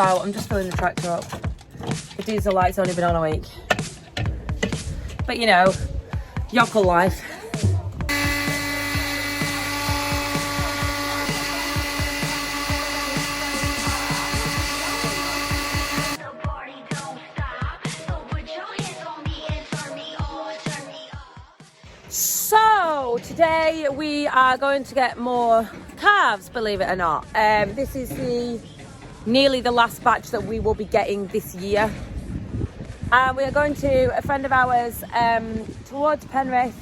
So I'm just filling the tractor up. The diesel light's only been on a week. But you know, yokel life. So today we are going to get more calves, believe it or not. This is nearly the last batch that we will be getting this year. We are going to a friend of ours towards Penrith,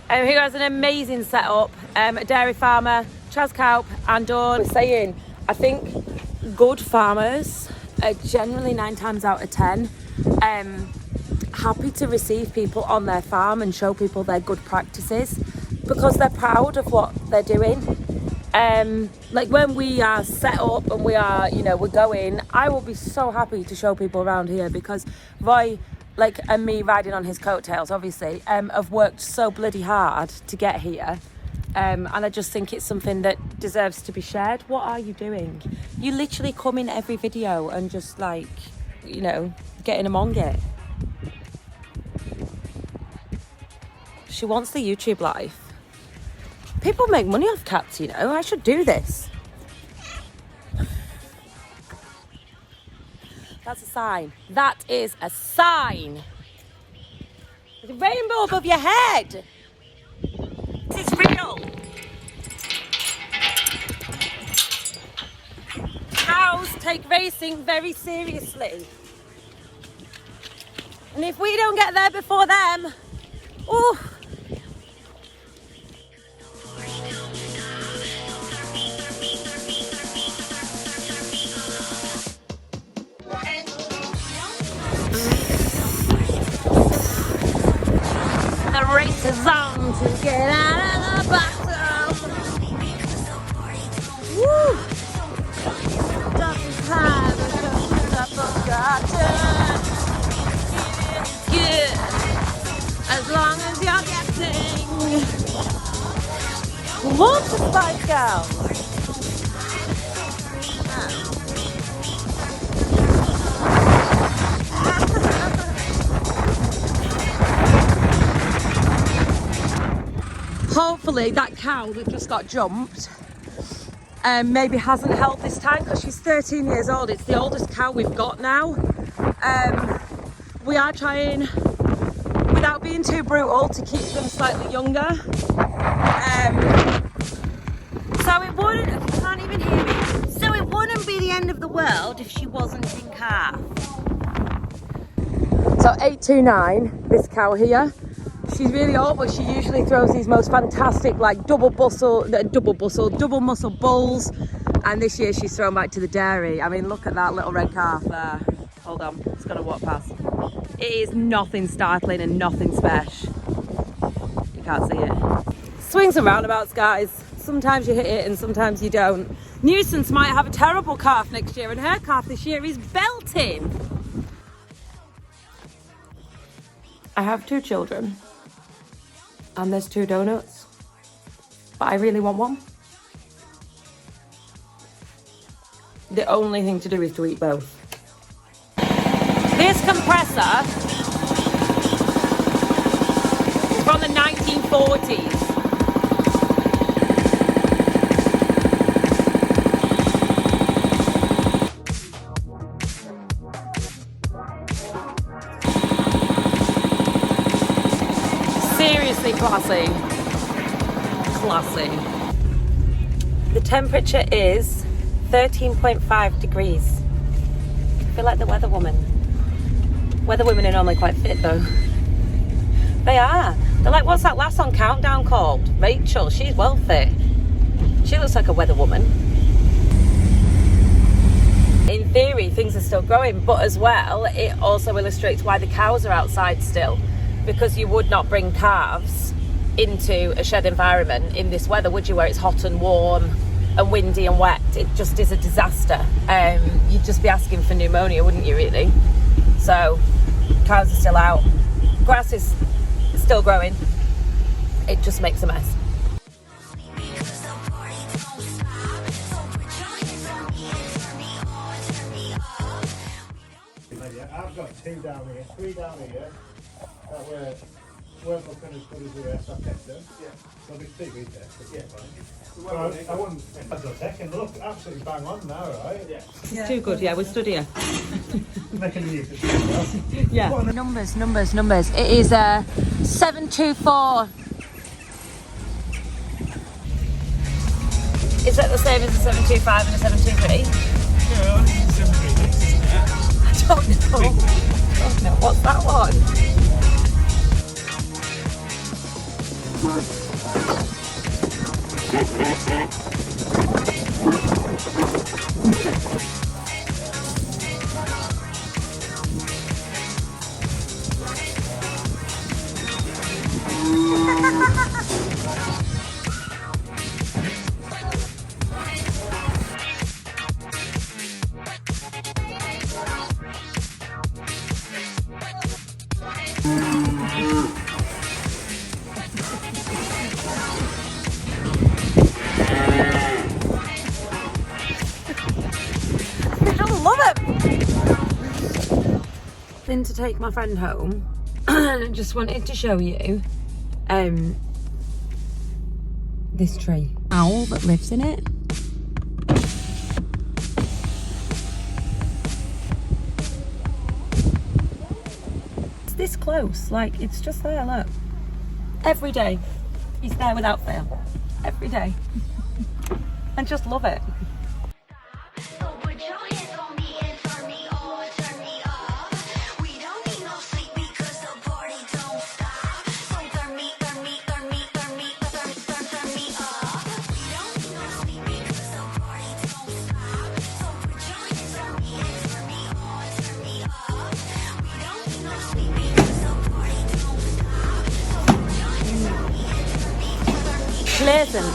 who has an amazing setup, a dairy farmer, Chaz Calp and Dawn. We're saying, I think good farmers are generally 9 times out of 10 happy to receive people on their farm and show people their good practices because they're proud of what they're doing. Like when we are set up and we are, you know, we're going, I will be so happy to show people around here because Roy, like, and me riding on his coattails, obviously, have worked so bloody hard to get here. And I just think it's something that deserves to be shared. What are you doing? You literally come in every video and just, like, you know, getting among it. She wants the YouTube life. People make money off cats, you know. I should do this. That's a sign. That is a sign. There's a rainbow above your head. This is real. Cows take racing very seriously. And if we don't get there before them, ooh. The race is on to get out of the bottom. Woo! Doesn't time because I forgotten. It's good as long as you're getting. Love the Spice Girls. Hopefully that cow that just got jumped maybe hasn't held this time because she's 13 years old. It's the oldest cow we've got now. We are trying, without being too brutal, to keep them slightly younger. So it wouldn't, I can't even hear me. So it wouldn't be the end of the world if she wasn't in calf. So 829, this cow here. She's really old, but she usually throws these most fantastic, like double muscle bulls. And this year she's thrown back to the dairy. I mean, look at that little red calf there. Hold on, it's gonna walk past. It is nothing startling and nothing special. You can't see it. Swings and roundabouts, guys. Sometimes you hit it and sometimes you don't. Nuisance might have a terrible calf next year, and her calf this year is belting. I have 2 children. And there's 2 donuts, but I really want one. The only thing to do is to eat both. This compressor is from the 1940s. Seriously classy. Classy. The temperature is 13.5 degrees. I feel like the weather woman. Weather women are normally quite fit though. They are. They're like, what's that lass on Countdown called? Rachel. She's well fit. She looks like a weather woman. In theory, things are still growing, but as well, it also illustrates why the cows are outside still. Because you would not bring calves into a shed environment in this weather, would you, where it's hot and warm and windy and wet? It just is a disaster. You'd just be asking for pneumonia, wouldn't you, really? So cows are still out, grass is still growing. It just makes a mess. I've got 2 down here, 3 down here that weren't looking as good as the rest. I kept them. Yeah. So there's 2 weeks there. Yeah. I wouldn't. I've got second. Look, absolutely bang on now, right? Yeah. It's too good. Yeah, we stood here. Making the use of Yeah. Numbers. It is 724. Is that the same as a 725 and a 723? Yeah, I think it's 736, isn't it? I don't know. What's that one? In to take my friend home and I just wanted to show you this tree. Owl that lives in it. It's this close, like it's just there, look. Every day. He's there without fail. Every day. And just love it. Pleasant.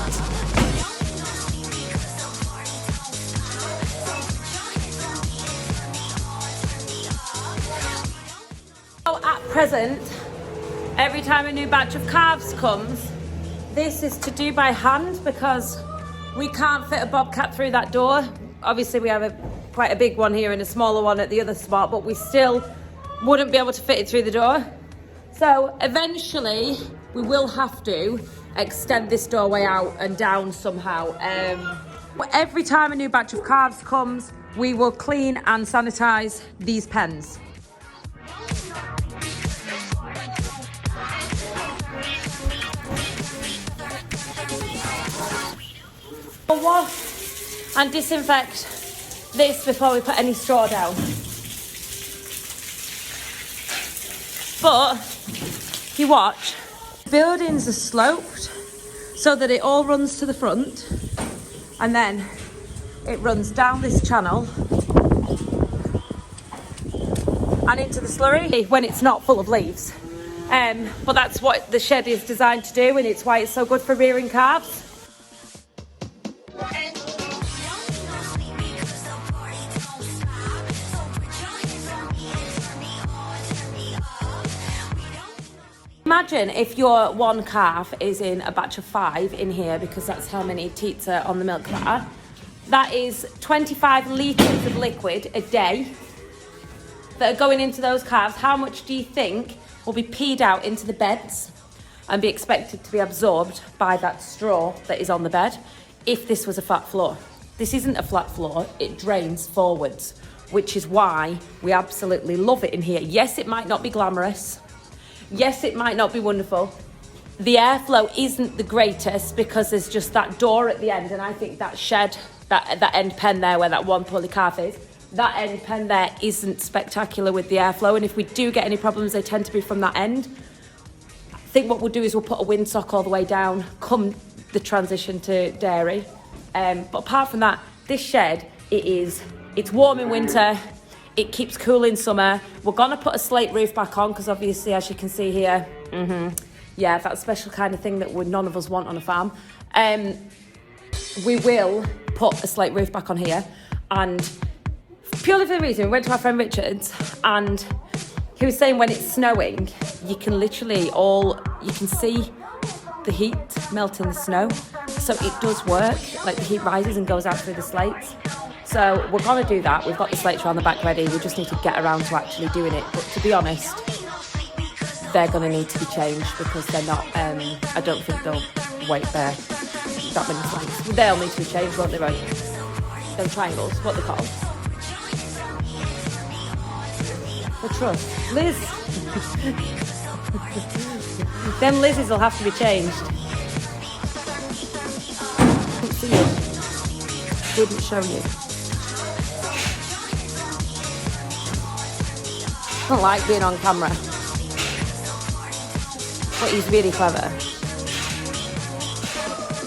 So at present, every time a new batch of calves comes, this is to do by hand because we can't fit a bobcat through that door. Obviously we have quite a big one here and a smaller one at the other spot, but we still wouldn't be able to fit it through the door. So eventually we will have to extend this doorway out and down somehow. Every time a new batch of calves comes, we will clean and sanitize these pens. We'll wash and disinfect this before we put any straw down. But if you watch, buildings are sloped so that it all runs to the front and then it runs down this channel and into the slurry when it's not full of leaves. But that's what the shed is designed to do, and it's why it's so good for rearing calves. Imagine if your one calf is in a batch of 5 in here, because that's how many teats are on the milk platter. That is 25 litres of liquid a day that are going into those calves. How much do you think will be peed out into the beds and be expected to be absorbed by that straw that is on the bed if this was a flat floor? This isn't a flat floor, it drains forwards, which is why we absolutely love it in here. Yes, it might not be glamorous. Yes, it might not be wonderful. The airflow isn't the greatest because there's just that door at the end, and I think that shed, that end pen there where that one poorly calf is, that end pen there isn't spectacular with the airflow, and if we do get any problems, they tend to be from that end. I think what we'll do is we'll put a windsock all the way down, come the transition to dairy. But apart from that, this shed, it's warm in winter, it keeps cool in summer. We're gonna put a slate roof back on because obviously, as you can see here, yeah, that special kind of thing that none of us want on a farm. We will put a slate roof back on here, and purely for the reason, we went to our friend Richard's and he was saying when it's snowing, you can literally you can see the heat melting the snow. So it does work, like the heat rises and goes out through the slates. So we're going to do that. We've got the slates around the back ready. We just need to get around to actually doing it. But to be honest, they're going to need to be changed because they're not, I don't think they'll wait there that many slates. They'll need to be changed, won't they, right? Them triangles, what they called. The truss. Liz. Them Lizzes will have to be changed. Didn't see it. Didn't show you. I don't like being on camera. But he's really clever.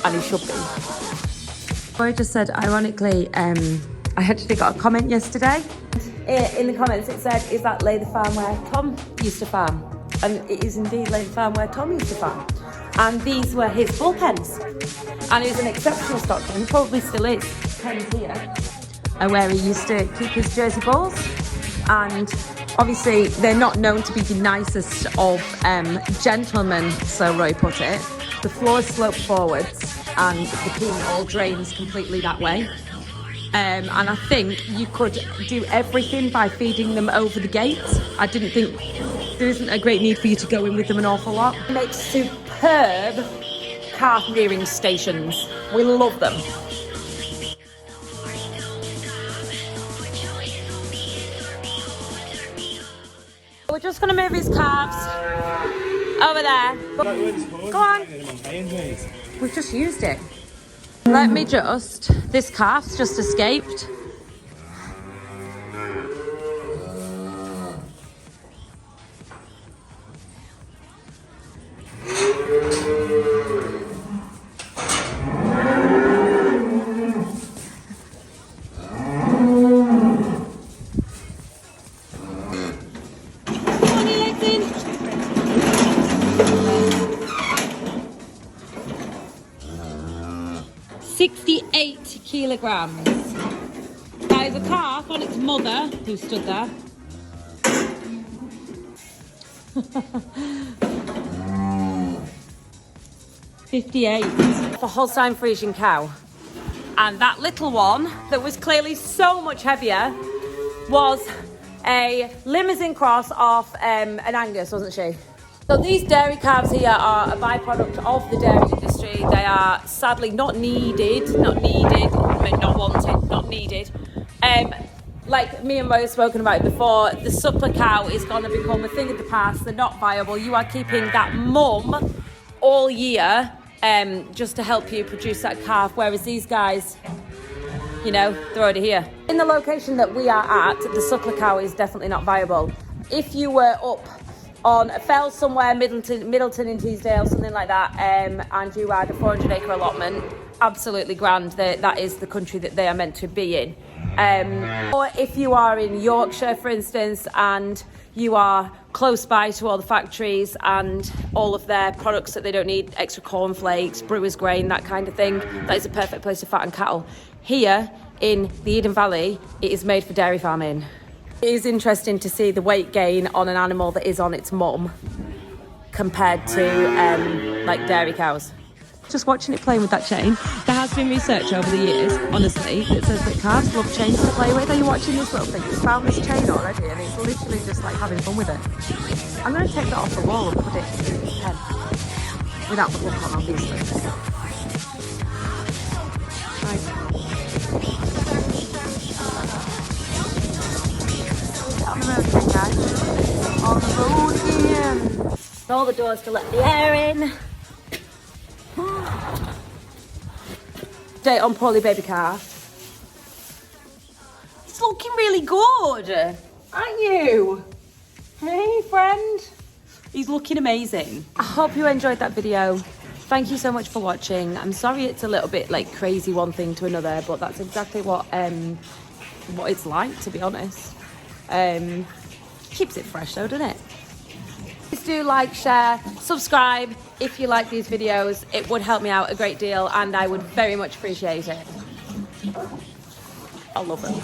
And he should be. I just said, ironically, I actually got a comment yesterday. In the comments it said, is that Lay the farm where Tom used to farm? And it is indeed Lay the farm where Tom used to farm. And these were his bullpens. And he was an exceptional stockman, he probably still is, pens here, where he used to keep his Jersey bulls. And obviously they're not known to be the nicest of gentlemen, so Roy put it. The floors slope forwards and the peen all drains completely that way. And I think you could do everything by feeding them over the gate. I didn't think there isn't a great need for you to go in with them an awful lot. It makes superb calf rearing stations. We love them. We're just going to move his calves over there. Go on. We've just used it. Let me just, this calf's just escaped. Come on, your legs in. 68 kilograms. That is a calf on its mother who stood there. $58 for Holstein Friesian cow. And that little one that was clearly so much heavier was a limousine cross off an Angus, wasn't she? So these dairy calves here are a byproduct of the dairy industry. They are sadly not needed, not wanted, not needed. Like me and Mo have spoken about it before, the suckler cow is going to become a thing of the past. They're not viable. You are keeping that mum all year just to help you produce that calf, whereas these guys, you know, they're already here. In the location that we are at, the suckler cow is definitely not viable. If you were up on a fell somewhere, Middleton in Teesdale, something like that, and you had a 400-acre allotment, absolutely grand. That is the country that they are meant to be in. Or if you are in Yorkshire, for instance, and you are close by to all the factories and all of their products that they don't need, extra cornflakes, brewer's grain, that kind of thing, that is a perfect place to fatten cattle. Here in the Eden Valley, it is made for dairy farming. It is interesting to see the weight gain on an animal that is on its mum compared to like dairy cows. Just watching it playing with that chain. There has been research over the years, honestly, that says that calves love chains to play with. Are you watching this little thing? It's found this chain already and it's literally just like having fun with it. I'm going to take that off the wall and put it in its pen. Without the hook on, obviously. Right. On the road again, guys. On the road again. Roll the doors to let the air in. Date on poorly baby calf. It's looking really good, aren't you? Hey, friend. He's looking amazing. I hope you enjoyed that video. Thank you so much for watching. I'm sorry it's a little bit like crazy one thing to another, but that's exactly what it's like, to be honest. Keeps it fresh though, doesn't it? Please do like, share, subscribe if you like these videos. It would help me out a great deal and I would very much appreciate it. I love it.